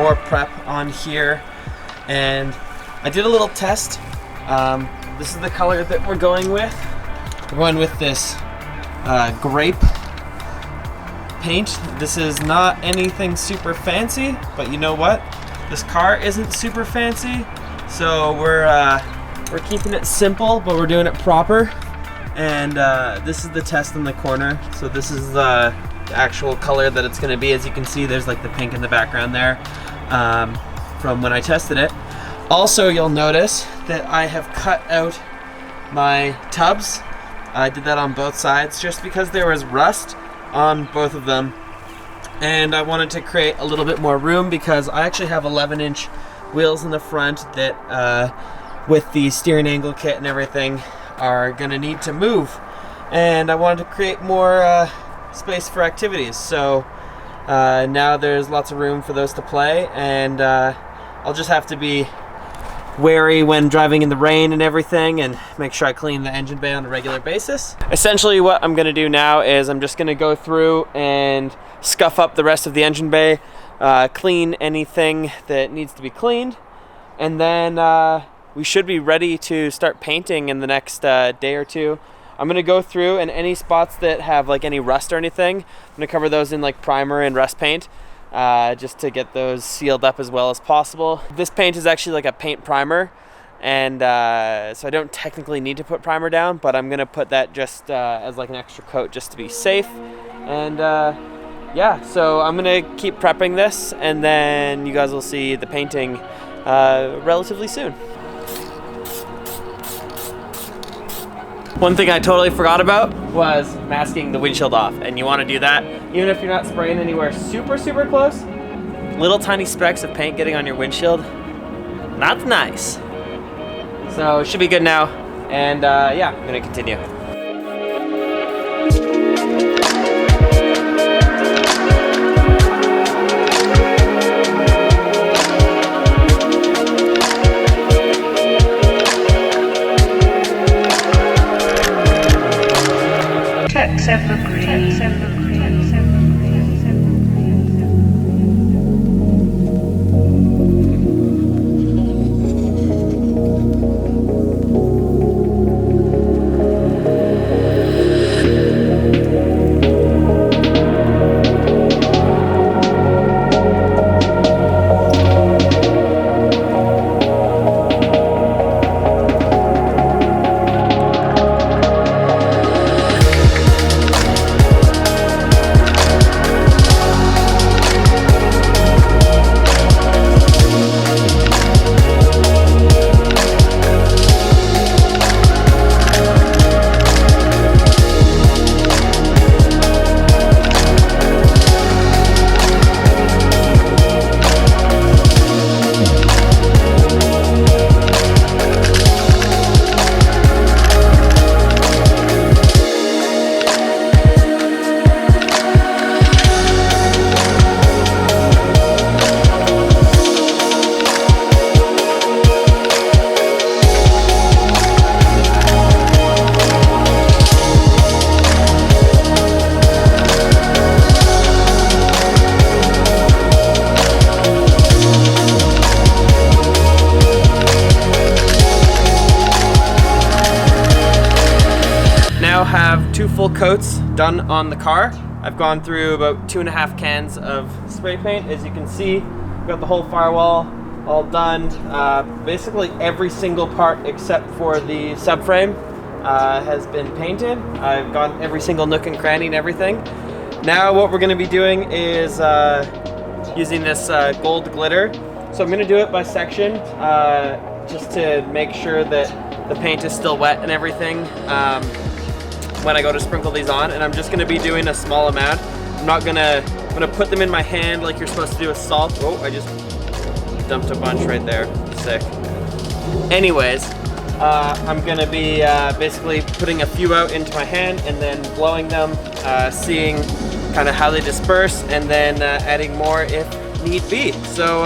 more prep on here, and I did a little test. This is the color that we're going with. We're going with this grape paint. This is not anything super fancy, but you know what? This car isn't super fancy, so we're keeping it simple, but we're doing it proper. And this is the test in the corner. So this is the actual color that it's going to be. As you can see, there's like the pink in the background there from when I tested it. Also, you'll notice that I have cut out my tubs. I did that on both sides just because there was rust on both of them, and I wanted to create a little bit more room because I actually have 11-inch wheels in the front that with the steering angle kit and everything are gonna need to move, and I wanted to create more space for activities. So now there's lots of room for those to play, and I'll just have to be wary when driving in the rain and everything, and make sure I clean the engine bay on a regular basis. Essentially what I'm gonna do now is I'm just gonna go through and scuff up the rest of the engine bay, clean anything that needs to be cleaned, and then we should be ready to start painting in the next day or two. I'm gonna go through, and any spots that have like any rust or anything, I'm gonna cover those in like primer and rust paint, just to get those sealed up as well as possible. This paint is actually like a paint primer, and so I don't technically need to put primer down, but I'm gonna put that just as like an extra coat just to be safe. And yeah, so I'm gonna keep prepping this, and then you guys will see the painting relatively soon. One thing I totally forgot about was masking the windshield off, and you want to do that even if you're not spraying anywhere super close. Little tiny specks of paint getting on your windshield, not nice. So it should be good now, and yeah, I'm gonna continue. Have 2 full coats done on the car. I've gone through about 2.5 cans of spray paint. As you can see, got the whole firewall all done. Basically every single part except for the subframe has been painted. I've got every single nook and cranny and everything. Now what we're going to be doing is using this gold glitter. So I'm going to do it by section, just to make sure that the paint is still wet and everything when I go to sprinkle these on. And I'm just going to be doing a small amount. I'm gonna put them in my hand like you're supposed to do with salt. Oh, I just dumped a bunch right there. Sick. Anyways, I'm gonna be basically putting a few out into my hand and then blowing them, seeing kind of how they disperse, and then adding more if need be. So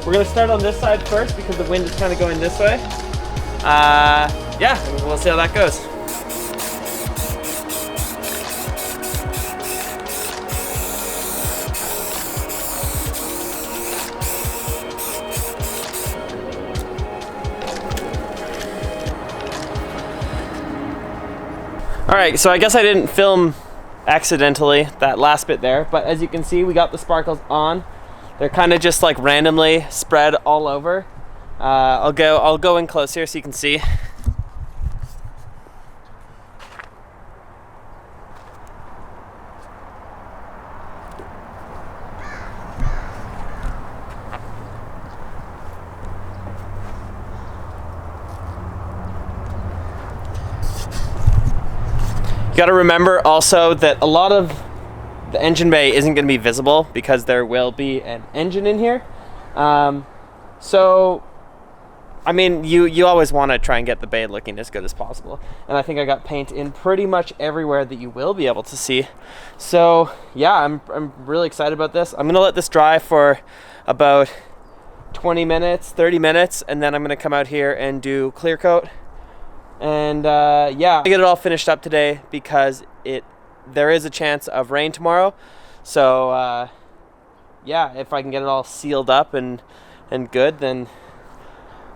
we're gonna start on this side first because the wind is kind of going this way. Yeah, we'll see how that goes. All right, so I guess I didn't film accidentally that last bit there, but as you can see, we got the sparkles on. They're kind of just like randomly spread all over. I'll go in close here so you can see. You gotta remember also that a lot of the engine bay isn't gonna be visible because there will be an engine in here. So, I mean, you always wanna try and get the bay looking as good as possible. And I think I got paint in pretty much everywhere that you will be able to see. So yeah, I'm really excited about this. I'm gonna let this dry for about 20 minutes, 30 minutes, and then I'm gonna come out here and do clear coat. And yeah, I get it all finished up today because there is a chance of rain tomorrow. So yeah, if I can get it all sealed up and good, then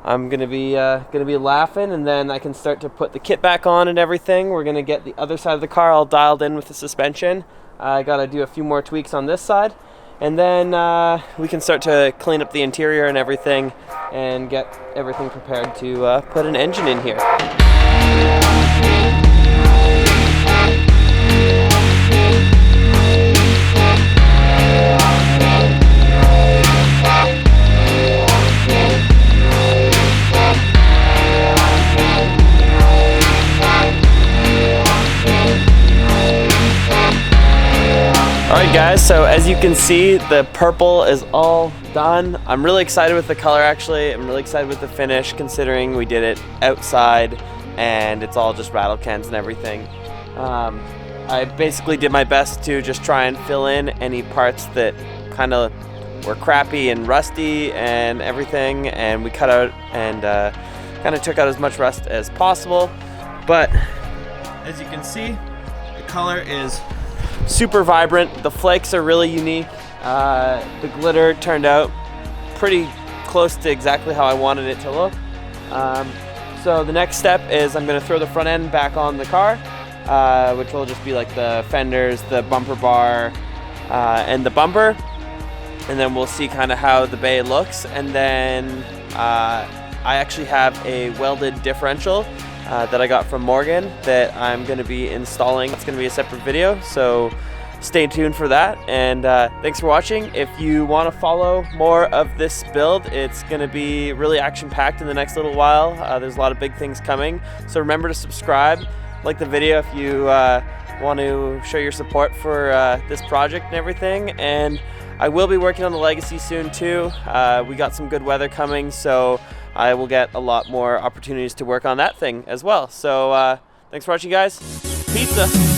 I'm gonna be laughing, and then I can start to put the kit back on and everything. We're gonna get the other side of the car all dialed in with the suspension. I gotta do a few more tweaks on this side, and then we can start to clean up the interior and everything and get everything prepared to put an engine in here. Alright guys, so as you can see, the purple is all done. I'm really excited with the color actually. I'm really excited with the finish considering we did it outside and it's all just rattle cans and everything. I basically did my best to just try and fill in any parts that kind of were crappy and rusty and everything, and we cut out and kind of took out as much rust as possible. But as you can see, the color is super vibrant. The flakes are really unique. The glitter turned out pretty close to exactly how I wanted it to look. So the next step is I'm going to throw the front end back on the car, which will just be like the fenders, the bumper bar, and the bumper. And then we'll see kind of how the bay looks. And then I actually have a welded differential that I got from Morgan that I'm going to be installing. It's going to be a separate video, so stay tuned for that. And thanks for watching. If you want to follow more of this build, it's going to be really action-packed in the next little while. There's a lot of big things coming, so remember to subscribe, like the video if you want to show your support for this project and everything. And I will be working on the Legacy soon too. We got some good weather coming, so I will get a lot more opportunities to work on that thing as well. So thanks for watching guys. Pizza.